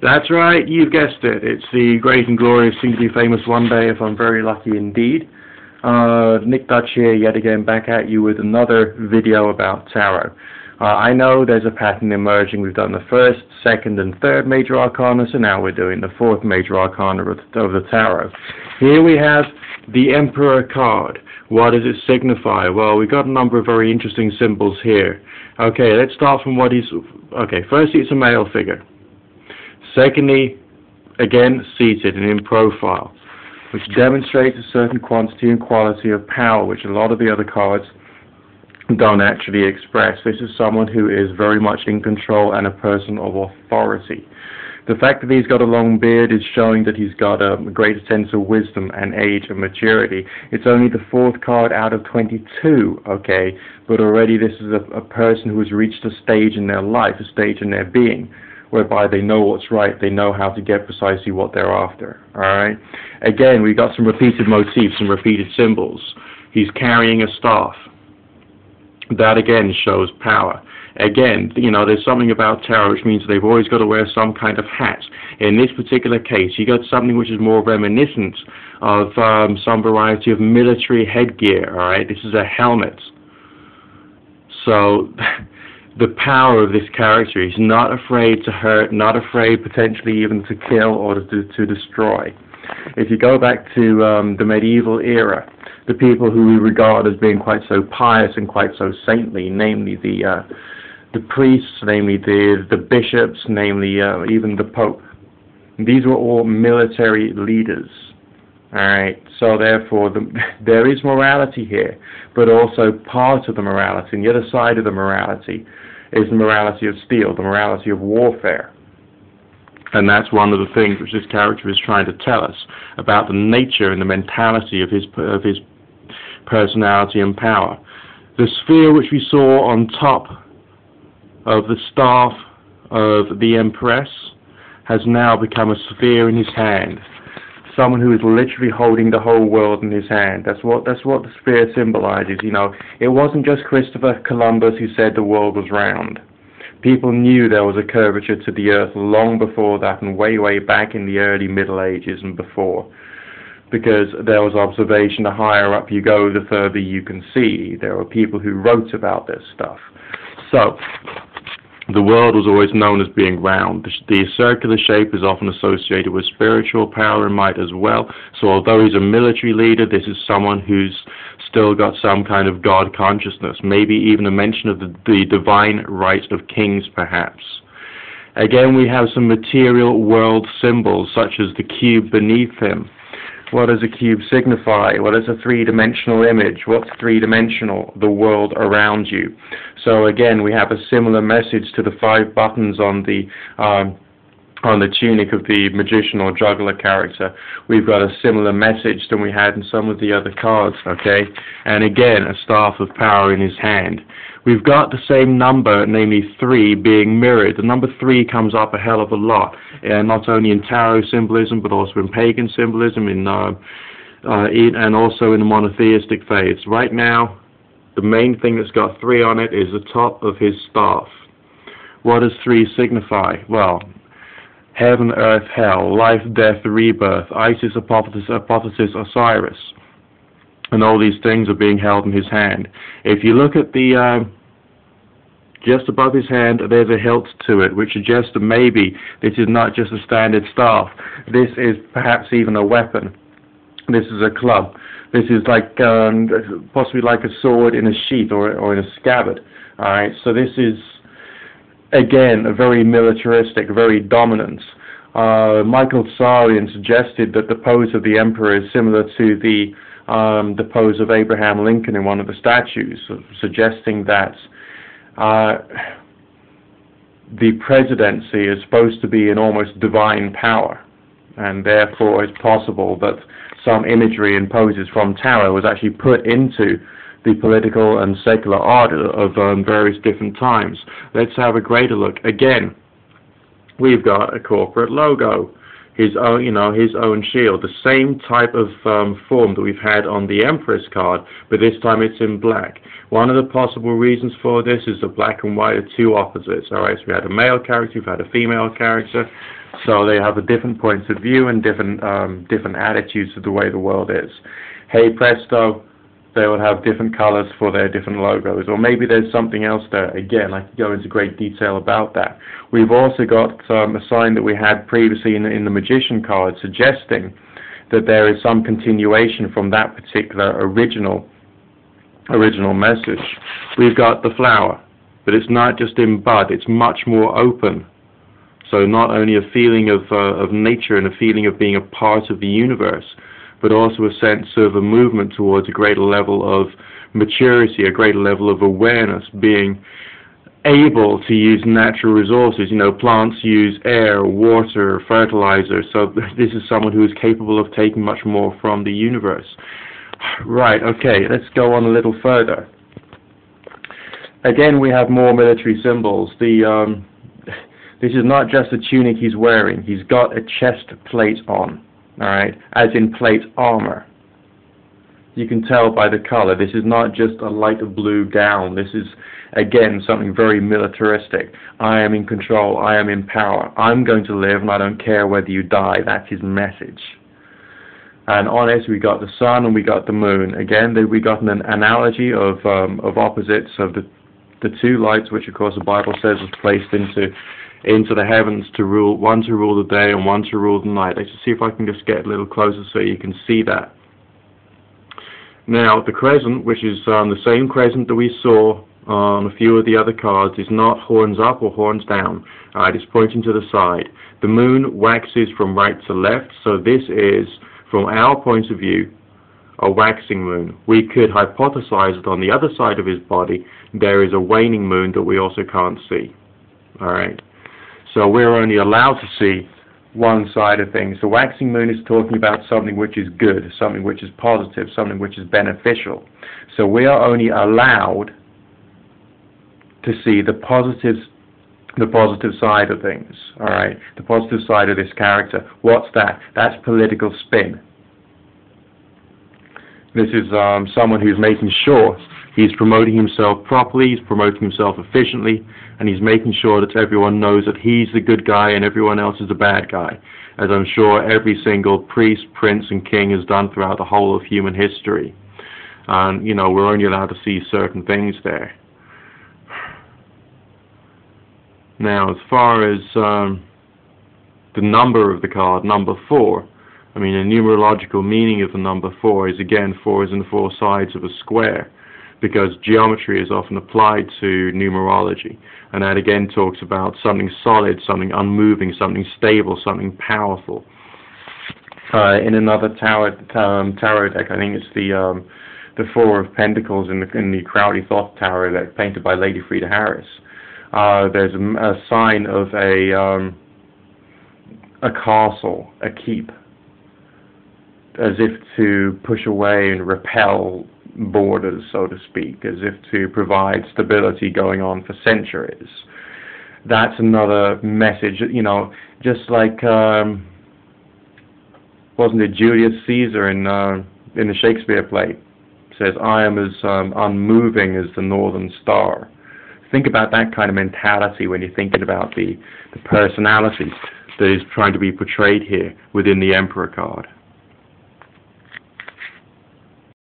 That's right, you've guessed it. It's the great and glorious thing to be famous one day if I'm very lucky indeed. NickDutch here, yet again back at you with another video about tarot. I know there's a pattern emerging. We've done the first, second, and third major arcana, so now we're doing the fourth major arcana of the tarot. Here we have the Emperor card. What does it signify? Well, we've got a number of very interesting symbols here. Okay, let's start from what he's... Okay, firstly, it's a male figure. Secondly, again, seated and in profile, which demonstrates a certain quantity and quality of power, which a lot of the other cards don't actually express. This is someone who is very much in control and a person of authority. The fact that he's got a long beard is showing that he's got a greater sense of wisdom and age and maturity. It's only the fourth card out of 22, okay, but already this is a person who has reached a stage in their life, a stage in their being, whereby they know what's right, they know how to get precisely what they're after, alright? Again, we got some repeated motifs, some repeated symbols. He's carrying a staff. That again shows power. Again, you know, there's something about tarot which means they've always got to wear some kind of hat. In this particular case, you got something which is more reminiscent of some variety of military headgear, alright? This is a helmet. So... the power of this character, he's not afraid to hurt, not afraid potentially even to kill or to destroy. If you go back to the medieval era, the people who we regard as being quite so pious and quite so saintly, namely the priests, namely the bishops, namely even the Pope, these were all military leaders. Alright, so therefore there is morality here, but also part of the morality, and the other side of the morality is the morality of steel, the morality of warfare. And that's one of the things which this character is trying to tell us about the nature and the mentality of his personality and power. The sphere which we saw on top of the staff of the Empress has now become a sphere in his hand. Someone who is literally holding the whole world in his hand. That's what the sphere symbolizes. You know, it wasn't just Christopher Columbus who said the world was round. People knew there was a curvature to the earth long before that, and way back in the early Middle Ages and before, because there was observation. The higher up you go, the further you can see. There were people who wrote about this stuff. So the world was always known as being round. The circular shape is often associated with spiritual power and might as well. So although he's a military leader, this is someone who's still got some kind of God consciousness, maybe even a mention of the divine right of kings, perhaps. Again, we have some material world symbols, such as the cube beneath him. What does a cube signify? Well, it's a three-dimensional image. What's three-dimensional? The world around you. So again, we have a similar message to the 5 buttons on the tunic of the magician or juggler character. We've got a similar message than we had in some of the other cards, okay? And again, a staff of power in his hand. We've got the same number, namely 3, being mirrored. The number 3 comes up a hell of a lot, not only in tarot symbolism, but also in pagan symbolism, and also in the monotheistic faiths. Right now, the main thing that's got 3 on it is the top of his staff. What does 3 signify? Well, heaven, earth, hell, life, death, rebirth, Isis, Apotheosis, Osiris. And all these things are being held in his hand. If you look at the, just above his hand, there's a hilt to it, which suggests that maybe this is not just a standard staff. This is perhaps even a weapon. This is a club. This is like, possibly like a sword in a sheath or in a scabbard. Alright, so this is, again, a very militaristic, very dominant. Michael Tsarian suggested that the pose of the emperor is similar to the pose of Abraham Lincoln in one of the statues, suggesting that the presidency is supposed to be an almost divine power, and therefore it's possible that some imagery and poses from tarot was actually put into the political and secular art of various different times. Let's have a greater look. Again, we've got a corporate logo. his own, his own shield, the same type of form that we've had on the Empress card, but this time it's in black. One of the possible reasons for this is the black and white are two opposites. All right, so we had a male character, we've had a female character, so they have a different points of view and different attitudes to the way the world is. Hey presto, they will have different colors for their different logos, or maybe there's something else there. Again, I could go into great detail about that. We've also got a sign that we had previously in the Magician card, suggesting that there is some continuation from that particular original message. We've got the flower, but it's not just in bud, it's much more open. So not only a feeling of nature and a feeling of being a part of the universe, but also a sense of a movement towards a greater level of maturity, a greater level of awareness, being able to use natural resources. Plants use air, water, fertilizer, so this is someone who is capable of taking much more from the universe. Right, okay, let's go on a little further. Again, we have more military symbols. This is not just a tunic he's wearing, he's got a chest plate on. Alright, as in plate armor. You can tell by the color, this is not just a light blue gown, this is, again, something very militaristic. I am in control, I am in power, I'm going to live and I don't care whether you die. That's his message. And on it we got the sun and we got the moon. Again, we got an analogy of opposites, of the two lights, which of course the Bible says was placed into the heavens to rule, one to rule the day and one to rule the night. Let's just see if I can just get a little closer so you can see that. Now, the crescent, which is the same crescent that we saw on a few of the other cards, is not horns up or horns down. It's pointing to the side. The moon waxes from right to left, so this is, from our point of view, a waxing moon. We could hypothesize that on the other side of his body there is a waning moon that we also can't see. Alright? So we're only allowed to see one side of things. The waxing moon is talking about something which is good, something which is positive, something which is beneficial. So we are only allowed to see the positive side of things. All right, the positive side of this character. What's that? That's political spin. This is someone who's making sure he's promoting himself properly, he's promoting himself efficiently, and he's making sure that everyone knows that he's the good guy and everyone else is the bad guy, as I'm sure every single priest, prince, and king has done throughout the whole of human history. And, we're only allowed to see certain things there. Now, as far as the number of the card, number 4, a numerological meaning of the number 4 is, again, 4 is in the 4 sides of a square, because geometry is often applied to numerology, and that again talks about something solid, something unmoving, something stable, something powerful. In another tarot deck, I think it's the 4 of Pentacles in the Crowley Thoth tarot deck, painted by Lady Frida Harris. There's a sign of a castle, a keep, as if to push away and repel borders, so to speak, as if to provide stability going on for centuries. That's another message, just like, wasn't it Julius Caesar in the Shakespeare play? Says, I am as unmoving as the northern star. Think about that kind of mentality when you're thinking about the personality that is trying to be portrayed here within the Emperor card.